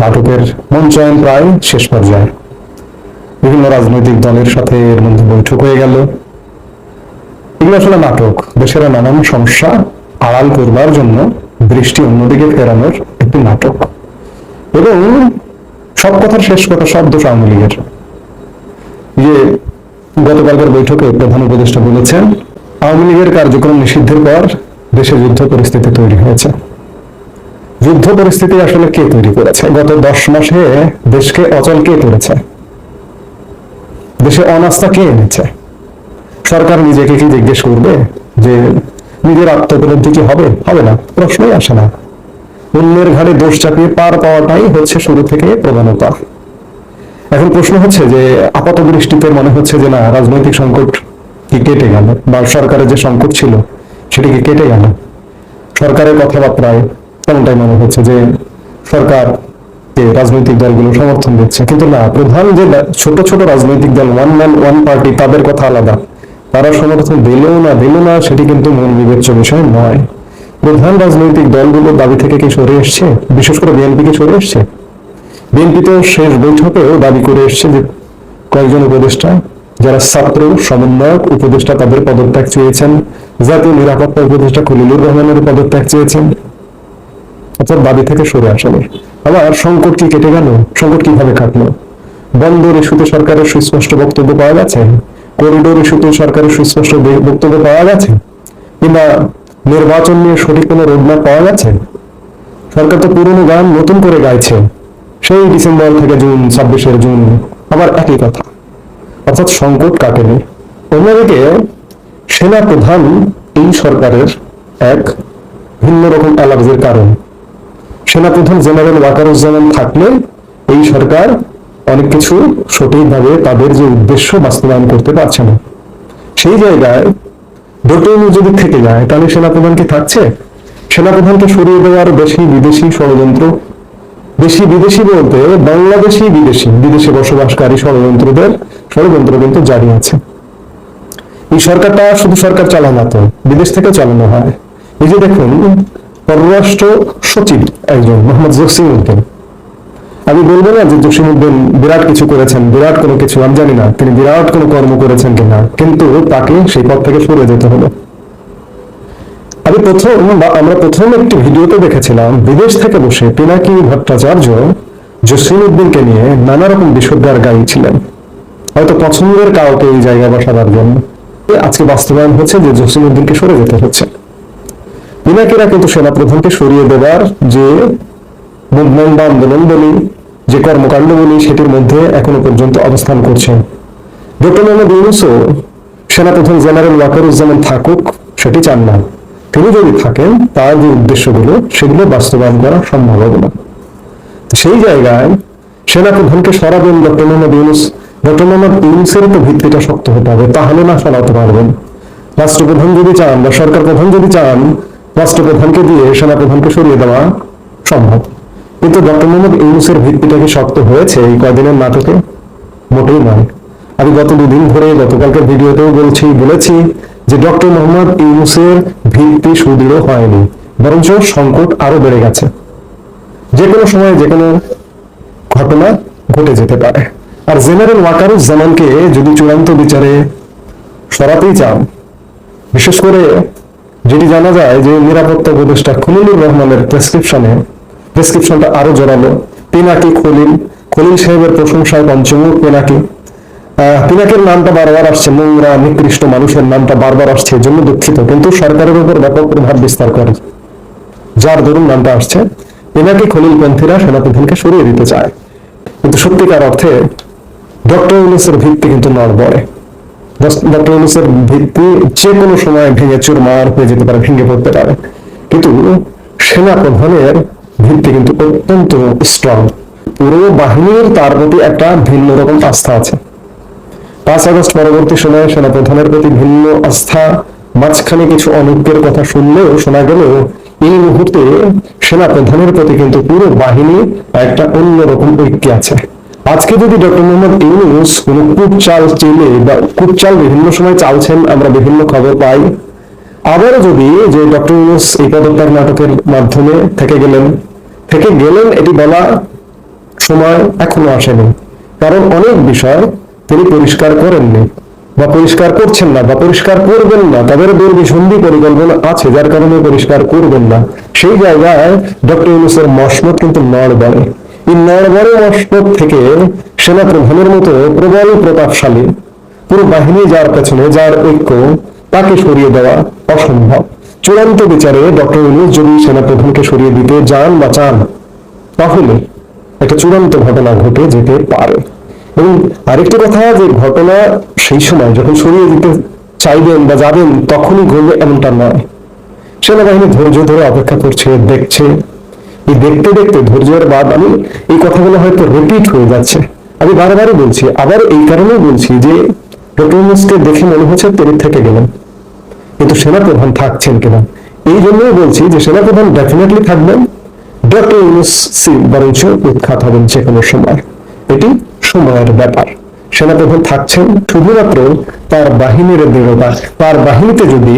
নাটকের মঞ্চায়ন প্রায় শেষ পর্যায়ে। বিভিন্ন রাজনৈতিক দলের সাথে এর মধ্যে বৈঠক হয়ে গেল। এগুলো আসলে নাটক, দেশের নানান সমস্যা আড়াল করবার জন্য দৃষ্টি অন্যদিকে ফেরানোর একটি নাটক। এবং সব কথার শেষ কথা সব দোষ আওয়ামী লীগের। যে গতকালকের বৈঠকে প্রধান উপদেষ্টা বলেছেন, আওয়ামী লীগের কার্যক্রম নিষিদ্ধের পর দেশে যুদ্ধ পরিস্থিতি তৈরি হয়েছে। যুদ্ধ পরিস্থিতি আসলে কে তৈরি করেছে? গত 10 মাসে দেশকে অচল কে করেছে? দেশে অনাস্থা কে এনেছে? সরকার নিজেকে কি জিজ্ঞেস করবে যে নিজের আত্মোপলব্ধি কি হবে? হবে না, প্রশ্নই আসে না। অন্যের ঘাড়ে দোষ চাপিয়ে পার পাওয়াটাই হচ্ছে শুরু থেকে প্রধানতা। এখন প্রশ্ন হচ্ছে যে আপাত দৃষ্টিতে মনে হচ্ছে যে না, রাজনৈতিক সংকট কি কেটে গেল, বা সরকারের যে সংকট ছিল সেটি কি কেটে গেল। সরকারের কথাবার্তায় তেমনটাই মনে হচ্ছে যে সরকার রাজনৈতিক দলগুলো সমর্থন দিচ্ছে, কিন্তু না, প্রধান যে ছোট ছোট রাজনৈতিক দল, ওয়ান ম্যান ওয়ান পার্টি, তাদের কথা আলাদা। তারা সমর্থন দিলেও না সেটি কিন্তু মূল বিবেচ্য বিষয় নয়। প্রধান রাজনৈতিক দলগুলো দাবি থেকে কি সরে এসছে? বিশেষ করে বিএনপি কি সরে এসছে? বিএনপি তো শেষ বৈঠকেও দাবি করে এসছে যে কয়েকজন উপদেষ্টা, যারা ছাত্র সমন্বয়ক উপদেষ্টা, তাদের পদত্যাগ চেয়েছেন। জাতীয় নিরাপত্তা উপদেষ্টা খলিলুর রহমানের পদত্যাগ চেয়েছেন। অর্থাৎ দাবি থেকে সরে আসেনি। আবার সংকট কি কেটে গেল? সংকট কিভাবে কাটলো? বন্দর ইস্যুতে সরকারের সুস্পষ্ট বক্তব্য পাওয়া গেছে? করিডোর ইস্যুতে সরকারের সুস্পষ্ট বক্তব্য পাওয়া গেছে? কিংবা নির্বাচন নিয়ে সঠিক কোনো রোডম্যাপ পাওয়া গেছে? সরকার তো পুরনো গান নতুন করে গাইছে, সেই ডিসেম্বর থেকে জুন, 26 জুন আবার একই কথা। অর্থাৎ সংকট কাটেনি। অন্যদিকে সেনা প্রধান এই সরকারের এক ভিন্ন রকম অ্যালার্জির কারণ। সেনাপ্রধান জেনারেল ওয়াকারুজ্জামান থাকলে এই সরকার অনেক কিছু সঠিকভাবে তাদের যে উদ্দেশ্য বাস্তবায়ন করতে পারছে না। সেই জায়গায় ডক্টর যদি থেকে যায়, তাহলে সেনাপ্রধান কি থাকছে? সেনাপ্রধানকে সরিয়ে দেওয়ার বেশি বিদেশি ষড়যন্ত্র, বেশি বিদেশি বলতে বাংলাদেশি বিদেশে বসবাসকারী ষড়যন্ত্রদের ষড়যন্ত্র কিন্তু জারি আছে। এই সরকারটা শুধু সরকার চালানো তো, বিদেশ থেকে চালানো হয়। এই যে দেখুন, পররাষ্ট্র সচিব একজন মোহাম্মদ জসিমউদ্দিন, আমি বলবো না যে জসিমউদ্দিন বিরাট কিছু করেছেন, বিরাট কোনো কিছু আমি জানি না তিনি বিরাট কোনো কর্ম করেছেন কিনা, কিন্তু তাকে সেই পদ থেকে সরে যেতে হলো। আমরা প্রথম একটি ভিডিওতে দেখেছিলাম বিদেশ থেকে বসে পিনাকি ভট্টাচার্য জসিমউদ্দিনকে নিয়ে নানা রকম বিষোদ্গার গাইছিলেন, হয়তো পছন্দের কাউকে এই জায়গায় বসাবার জন্য। আজকে বাস্তবায়ন হচ্ছে যে জসিমউদ্দিনকে সরে যেতে হচ্ছে। পিনাকিরা কিন্তু সেনাপ্রধানকে সরিয়ে দেওয়ার যে মুভমেন্ট বা আন্দোলন বলি, যে কর্মকাণ্ড বলি, সেটির মধ্যে এখনো পর্যন্ত অবস্থান করছেন। ডক্টর মোহাম্মদ ইউনূসও সেনাপ্রধান জেনারেল ওয়াকারুজ্জামান থাকুক সেটি চান না। তিনি যদি থাকেন, তার যে উদ্দেশ্যগুলো সেগুলো বাস্তবায়ন করা সম্ভব হবে না। সেই জায়গায় সেনাপ্রধানকে সরাবেন ডক্টর মোহাম্মদ ইউনূস। ডক্টর মোহাম্মদ ইউনূসের তো ভিত্তিটা শক্ত হতে হবে, তাহলে না সরাতে পারবেন। রাষ্ট্রপ্রধান যদি চান বা সরকার প্রধান যদি চান, রাষ্ট্রপ্রধানকে দিয়ে সেনাপ্রধানকে সরিয়ে দেওয়া সম্ভব। কিন্তু ডক্টর মোহাম্মদ ইউনূসের ভিত্তিটা কি শক্ত হয়েছে এই কয়দিনের নাটকে? মোটেই নয়। আমি গত 2 দিন ধরে গতকালকে ভিডিওতেও বলেছি যে ডক্টর মোহাম্মদ ইউনূসের ভিত্তি সুদৃঢ় হয়নি, বরঞ্চ সংকট আরো বেড়ে গেছে। যে কোনো সময় যে কোনো ঘটনা ঘটে যেতে পারে। আর জেনারেল ওয়াকারুজ্জামানকে যদি চূড়ান্ত বিচারে সরাতেই চান, বিশেষ করে যেটি জানা যায় যে নিরাপত্তা উপদেষ্টা খলিলুর রহমানের প্রেসক্রিপশনটা আরো জোরালো। পিনাকি খলিল সাহেবের প্রশংসায় পঞ্চমুখ পিনাকি। পিনাকের নামটা বারবার আসছে, নোংরা নিকৃষ্ট মানুষের নামটা বারবার আসছে, এর জন্য দুঃখিত, কিন্তু সরকারের উপর ব্যাপক প্রভাব বিস্তার করে যার দরুন নামটা আসছে। পিনাকি খলিলপন্থীরা সেনাপ্রধানকে সরিয়ে দিতে চায়, কিন্তু সত্যিকার অর্থে ডক্টর ইউনূসের ভিত্তি কিন্তু নড়বড়ে। ডক্টর ইউনূসের ভিত্তি যে কোনো সময় ভেঙে চুরমার হয়ে যেতে পারে, ভেঙে পড়তে পারে, কিন্তু সেনা প্রধানের ভিত্তি কিন্তু অত্যন্ত স্ট্রং। পুরো বাহিনীর তার প্রতি একটা ভিন্ন রকম আস্থা আছে। 5 আগস্ট পরবর্তী সময়ে সেনা প্রধানের প্রতি ভিন্ন আস্থা, মাঝখানে কিছু অনৈক্যের কথা শুনলেও শোনা গেলেও এই মুহূর্তে সেনা প্রধানের প্রতি কিন্তু পুরো বাহিনী একটা অন্যরকম ঐক্য আছে। আজকে যদি ডক্টর মোহাম্মদ ইউনূস কোন কূটচাল চেলে, বা কূটচাল বিভিন্ন সময় চালছেন, আমরা বিভিন্ন খবর পাই, আবারও যদি যে ডক্টর ইউনূস এই পদত্যাগ নাটকের মাধ্যমে থেকে গেলেন এটি বলা সময় এখনো আসেনি, কারণ অনেক বিষয় তিনি পরিষ্কার করেননি বা পরিষ্কার করছেন না বা পরিষ্কার করবেন না। তাদের দুর্বিসন্ধি পরিকল্পনা আছে, যার কারণে পরিষ্কার করবেন না। সেই জায়গায় ডক্টর ইউনূসের মসনদ কিন্তু নড়বড়ে। এই নড়বড়ে মসনদ থেকে সেনা প্রধানের মতো প্রবল প্রতাপশালী পুরো বাহিনী যার পেছনে, যার ঐক্য, তাকে সরিয়ে দেওয়া অসম্ভব। চূড়ান্ত বিচারে ডক্টর ইউনূস যদি সেনাপ্রধানকে সরিয়ে দিতে যান বা চান, তাহলে একটা চূড়ান্ত ঘটনা ঘটে যেতে পারে। এবং আরেকটি কথা, যে ঘটনা সেই সময় যখন সরিয়ে দিতে চাইবেন বা যাবেন তখনই ঘটবে এমনটা নয়। সেনাবাহিনী ধৈর্য ধরে অপেক্ষা করছে, দেখছে। এই দেখতে দেখতে ধৈর্যের বাদ, আমি এই কথাগুলো হয়তো রিপিট হয়ে যাচ্ছে, আমি বারবারই বলছি, আবার এই কারণেই বলছি যে ডক্টর ইউনূসকে দেখে মনে হচ্ছে তিনি থেকে গেলেন, কিন্তু সেনাপ্রধান থাকছেন কিনা। এই জন্যই বলছি যে সেনাপ্রধান ডেফিনেটলি থাকবেন, ডক্টর ইউনূস বরঞ্চ উৎখাত হবেন যে কোনো সময়। এটি সময়ের ব্যাপার। সেনাপ্রধান থাকছেন শুধুমাত্র তার বাহিনীর দৃঢ়তা, তার বাহিনীতে যদি